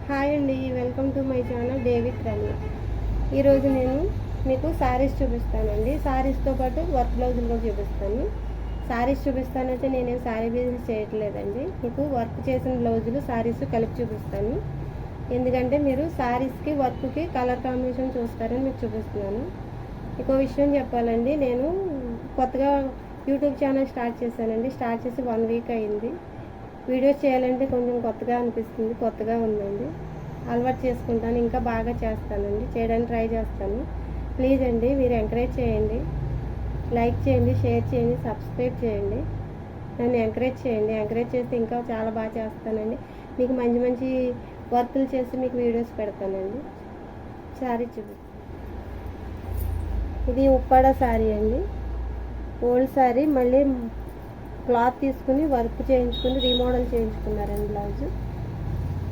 Hi అండి, welcome to my channel day with Ramya. ఈరోజు నేను మీకు శారీస్ చూపిస్తానండి. శారీస్తో పాటు వర్క్ బ్లౌజులు కూడా చూపిస్తాను. శారీస్ చూపిస్తానంటే నేనేం శారీ బిజినెస్ చేయట్లేదండి. మీకు వర్క్ చేసిన బ్లౌజులు శారీస్ కలిపి చూపిస్తాను. ఎందుకంటే మీరు శారీస్కి వర్క్కి కలర్ కాంబినేషన్ చూస్తారని మీకు చూపిస్తున్నాను. ఇంకో విషయం చెప్పాలండి, నేను కొత్తగా యూట్యూబ్ ఛానల్ స్టార్ట్ చేశానండి. స్టార్ట్ చేసి 1 వీక్ అయింది. వీడియోస్ చేయాలంటే కొంచెం కొత్తగా అనిపిస్తుంది, కొత్తగా ఉందండి. అలవాటు చేసుకుంటాను, ఇంకా బాగా చేస్తానండి, చేయడానికి ట్రై చేస్తాను. ప్లీజ్ అండి, మీరు ఎంకరేజ్ చేయండి, లైక్ చేయండి, షేర్ చేయండి, సబ్స్క్రైబ్ చేయండి, నన్ను ఎంకరేజ్ చేయండి. ఎంకరేజ్ చేస్తే ఇంకా చాలా బాగా చేస్తానండి. మీకు మంచి మంచి వర్కులు చేసి మీకు వీడియోస్ పెడతానండి. శారీ చూపి, ఇది ఉప్పాడ శారీ అండి, ఓల్డ్ శారీ. మళ్ళీ క్లాత్ తీసుకుని వర్క్ చేయించుకుని రీమోడల్ చేయించుకున్నారండి బ్లౌజ్.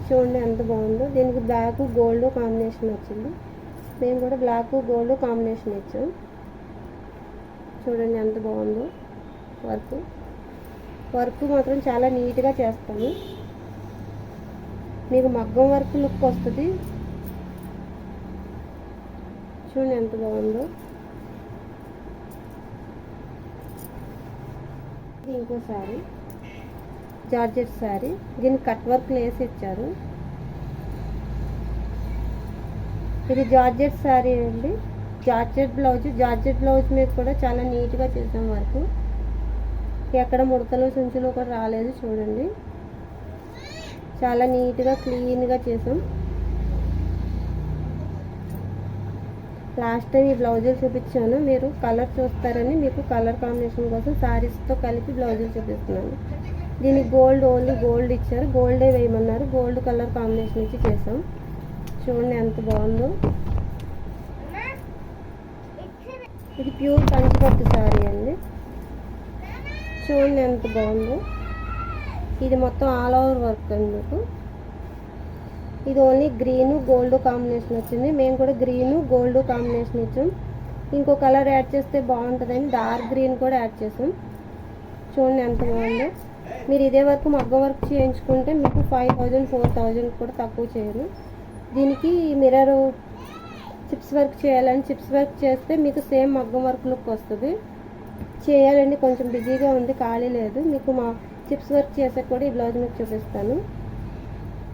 చూడండి ఎంత బాగుందో. దీనికి బ్లాక్ గోల్డ్ కాంబినేషన్ వచ్చింది. మేము కూడా బ్లాక్ గోల్డ్ కాంబినేషన్ ఇచ్చాం. చూడండి ఎంత బాగుందో. వర్క్ మాత్రం చాలా నీట్గా చేస్తాము. మీకు మగ్గం వర్క్ లుక్ వస్తుంది. చూడండి ఎంత బాగుందో. ఇంకో శారీ, జార్జెట్ శారీ. దీనికి కట్ వర్క్ వేసి ఇచ్చారు. ఇది జార్జెట్ శారీ అండి, జార్జెట్ బ్లౌజ్ మీద కూడా చాలా నీట్గా చేసాం వర్క్. ఎక్కడ ముడతలు సంచులు కూడా రాలేదు. చూడండి చాలా నీట్గా క్లీన్గా చేసాం. లాస్ట్ టైం ఈ బ్లౌజులు చూపించాను, మీరు కలర్ చూస్తారని మీకు కలర్ కాంబినేషన్ కోసం శారీస్తో కలిపి బ్లౌజులు చూపిస్తున్నాను. దీనికి ఓన్లీ గోల్డ్ ఇచ్చారు, గోల్డే వేయమన్నారు. గోల్డ్ కలర్ కాంబినేషన్ ఇచ్చి చేసాం. చూడండి ఎంత బాగుందో. ఇది ప్యూర్ కంచిపట్టు శారీ అండి. చూడండి ఎంత బాగుందో. ఇది మొత్తం ఆల్ ఓవర్ వర్క్ అండి. మీకు ఇది ఓన్లీ గ్రీను గోల్డ్ కాంబినేషన్ వచ్చింది. మేము కూడా గ్రీను గోల్డ్ కాంబినేషన్ ఇచ్చాం. ఇంకో కలర్ యాడ్ చేస్తే బాగుంటుందని డార్క్ గ్రీన్ కూడా యాడ్ చేసాం. చూడండి ఎంత బాగుందో. మీరు ఇదే వరకు మగ్గం వర్క్ చేయించుకుంటే మీకు 5000 4000 కూడా తక్కువ చేయరు. దీనికి మిర్రర్ చిప్స్ వర్క్ చేయాలని చిప్స్ వర్క్ చేస్తే మీకు సేమ్ మగ్గం వర్క్ లుక్ వస్తుంది. చేయాలండి, కొంచెం బిజీగా ఉంది, ఖాళీ లేదు. మీకు మా చిప్స్ వర్క్ చేసే కూడా ఈ బ్లౌజ్ మీకు చూపిస్తాను.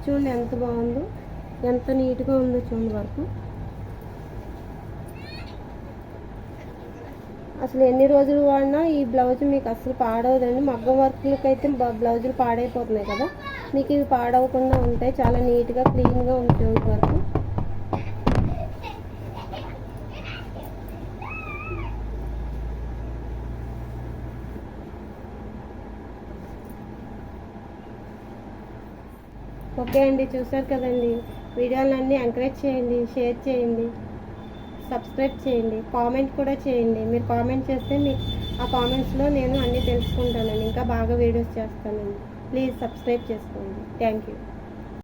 చూడండి ఎంత బాగుందో, ఎంత నీట్గా ఉందో. చూడండి వరకు అసలు ఎన్ని రోజులు వాడినా ఈ బ్లౌజ్ మీకు అసలు పాడవదండి. మగ్గం వర్క్లకి అయితే బ్లౌజులు పాడైపోతున్నాయి కదా, మీకు ఇవి పాడవకుండా ఉంటాయి. చాలా నీట్గా క్లీన్గా ఉంటుంది వర్క్. ఓకే అండి, చూసారు కదండి. వీడియోలన్నీ ఎంకరేజ్ చేయండి, షేర్ చేయండి, సబ్స్క్రైబ్ చేయండి, కామెంట్ కూడా చేయండి. మీరు కామెంట్ చేస్తే ఆ కామెంట్స్లో నేను అన్నీ తెలుసుకుంటానండి, ఇంకా బాగా వీడియోస్ చేస్తానండి. ప్లీజ్ సబ్స్క్రైబ్ చేసుకోండి. Thank you.